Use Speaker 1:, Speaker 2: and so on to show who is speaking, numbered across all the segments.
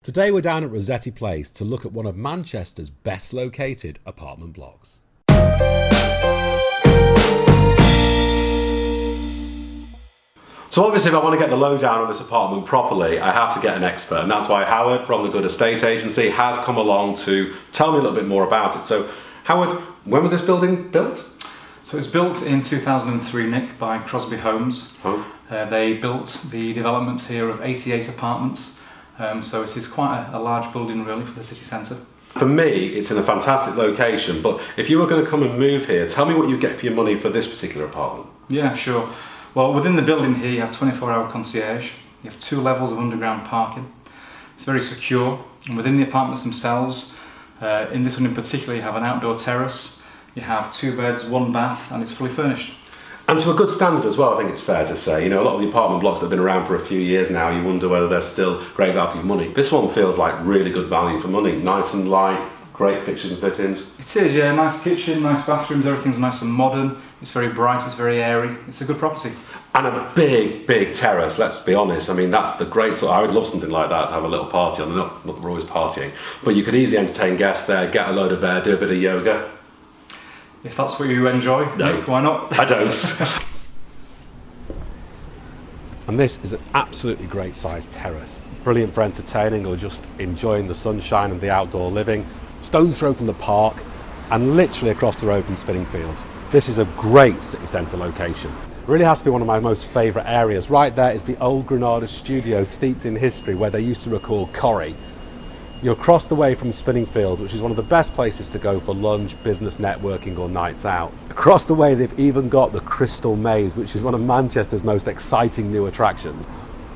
Speaker 1: Today we're down at Rossetti Place to look at one of Manchester's best located apartment blocks. So obviously if I want to get the lowdown on this apartment properly, I have to get an expert, and that's why Howard from the Good Estate Agency has come along to tell me a little bit more about it. So Howard, when was this building built?
Speaker 2: So it was built in 2003, Nick, by Crosby Homes.
Speaker 1: Oh.
Speaker 2: They built the development here of 88 apartments, so it is quite a large building really for the city centre.
Speaker 1: For me, it's in a fantastic location, but if you were going to come and move here, tell me what you get for your money for this particular apartment.
Speaker 2: Yeah, sure. Well, within the building here you have 24-hour concierge, you have 2 levels of underground parking, it's very secure, and within the apartments themselves, in this one in particular you have an outdoor terrace, you have 2 beds, 1 bath, and it's fully furnished.
Speaker 1: And to a good standard as well, I think it's fair to say. You know, a lot of the apartment blocks that have been around for a few years now, you wonder whether they're still great value for money. This one feels like really good value for money. Nice and light, great fixtures and fittings.
Speaker 2: It is, yeah. Nice kitchen, nice bathrooms, everything's nice and modern. It's very bright, it's very airy. It's a good property.
Speaker 1: And a big, big terrace, let's be honest. I mean, that's the great sort. I would love something like that, to have a little party on. Not that we're always partying, but you could easily entertain guests there, get a load of air, do a bit of yoga.
Speaker 2: If that's what you enjoy,
Speaker 1: no.
Speaker 2: Nick, why not?
Speaker 1: I don't. And this is an absolutely great sized terrace. Brilliant for entertaining or just enjoying the sunshine and the outdoor living. Stone's throw from the park and literally across the road from Spinning Fields. This is a great city centre location. Really has to be one of my most favourite areas. Right there is the old Granada studio steeped in history where they used to record Corrie. You're across the way from Spinning Fields, which is one of the best places to go for lunch, business networking or nights out. Across the way they've even got the Crystal Maze, which is one of Manchester's most exciting new attractions.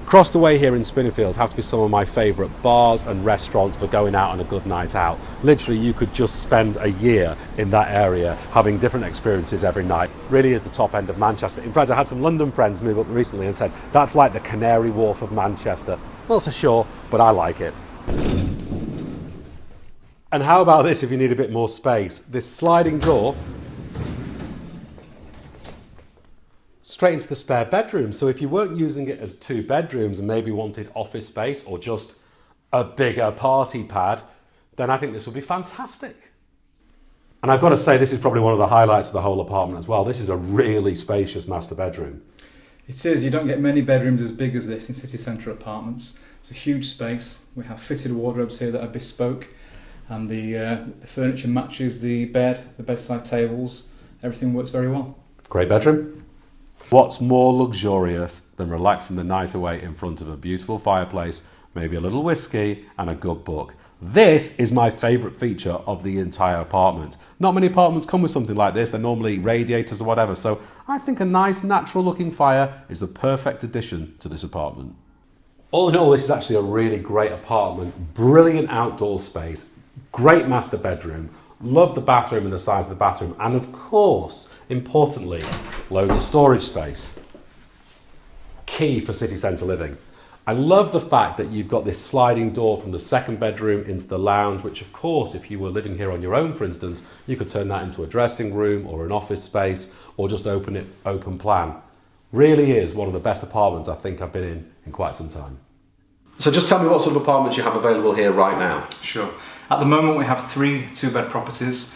Speaker 1: Across the way here in Spinning Fields have to be some of my favourite bars and restaurants for going out on a good night out. Literally you could just spend a year in that area having different experiences every night. Really is the top end of Manchester. In fact, I had some London friends move up recently and said that's like the Canary Wharf of Manchester. Not so sure, but I like it. And how about this if you need a bit more space? This sliding door straight into the spare bedroom. So if you weren't using it as 2 bedrooms and maybe wanted office space or just a bigger party pad, then I think this would be fantastic. And I've got to say, this is probably one of the highlights of the whole apartment as well. This is a really spacious master bedroom.
Speaker 2: It is. You don't get many bedrooms as big as this in city centre apartments. It's a huge space. We have fitted wardrobes here that are bespoke. And the furniture matches the bed, the bedside tables, everything works very well.
Speaker 1: Great bedroom. What's more luxurious than relaxing the night away in front of a beautiful fireplace, maybe a little whiskey and a good book? This is my favourite feature of the entire apartment. Not many apartments come with something like this, they're normally radiators or whatever, so I think a nice natural looking fire is the perfect addition to this apartment. All in all, this is actually a really great apartment, brilliant outdoor space, great master bedroom, love the bathroom and the size of the bathroom, and of course, importantly, loads of storage space. Key for city centre living. I love the fact that you've got this sliding door from the 2nd bedroom into the lounge, which of course, if you were living here on your own, for instance, you could turn that into a dressing room or an office space, or just open it open plan. Really is one of the best apartments I think I've been in quite some time. So just tell me what sort of apartments you have available here right now.
Speaker 2: Sure. At the moment we have 3 2-bed properties,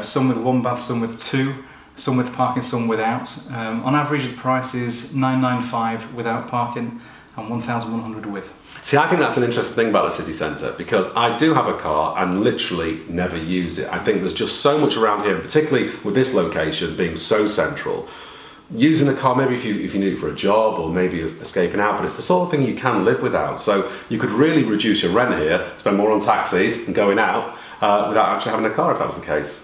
Speaker 2: some with 1 bath, some with 2, some with parking, some without. On average the price is $995 without parking and $1,100 with.
Speaker 1: See, I think that's an interesting thing about the city centre, because I do have a car and literally never use it. I think there's just so much around here, particularly with this location being so central. Using a car, maybe if you need it for a job or maybe escaping out, but it's the sort of thing you can live without. So you could really reduce your rent here, spend more on taxis and going out without actually having a car, if that was the case.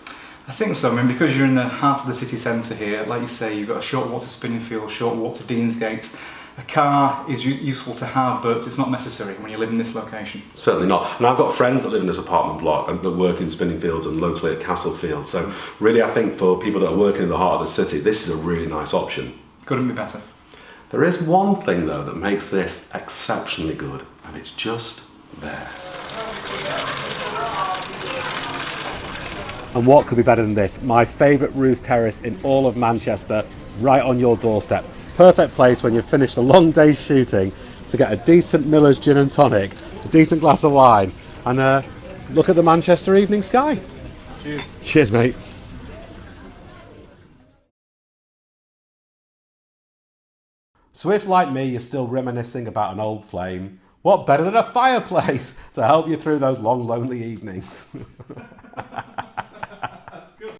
Speaker 2: I think so. I mean, because you're in the heart of the city centre here, like you say, you've got a short walk to Spinning Fields, short walk to Deansgate. A car is useful to have, but it's not necessary when you live in this location.
Speaker 1: Certainly not. And I've got friends that live in this apartment block and that work in Spinning Fields and locally at Castlefield. So really, I think for people that are working in the heart of the city, this is a really nice option.
Speaker 2: Couldn't be better.
Speaker 1: There is one thing though that makes this exceptionally good, and it's just there. And what could be better than this? My favourite roof terrace in all of Manchester, right on your doorstep. Perfect place when you've finished a long day's shooting to get a decent Miller's gin and tonic a decent glass of wine, and look at the Manchester evening sky.
Speaker 2: Cheers.
Speaker 1: Cheers, mate. So if, like me, you're still reminiscing about an old flame, what better than a fireplace to help you through those long, lonely evenings?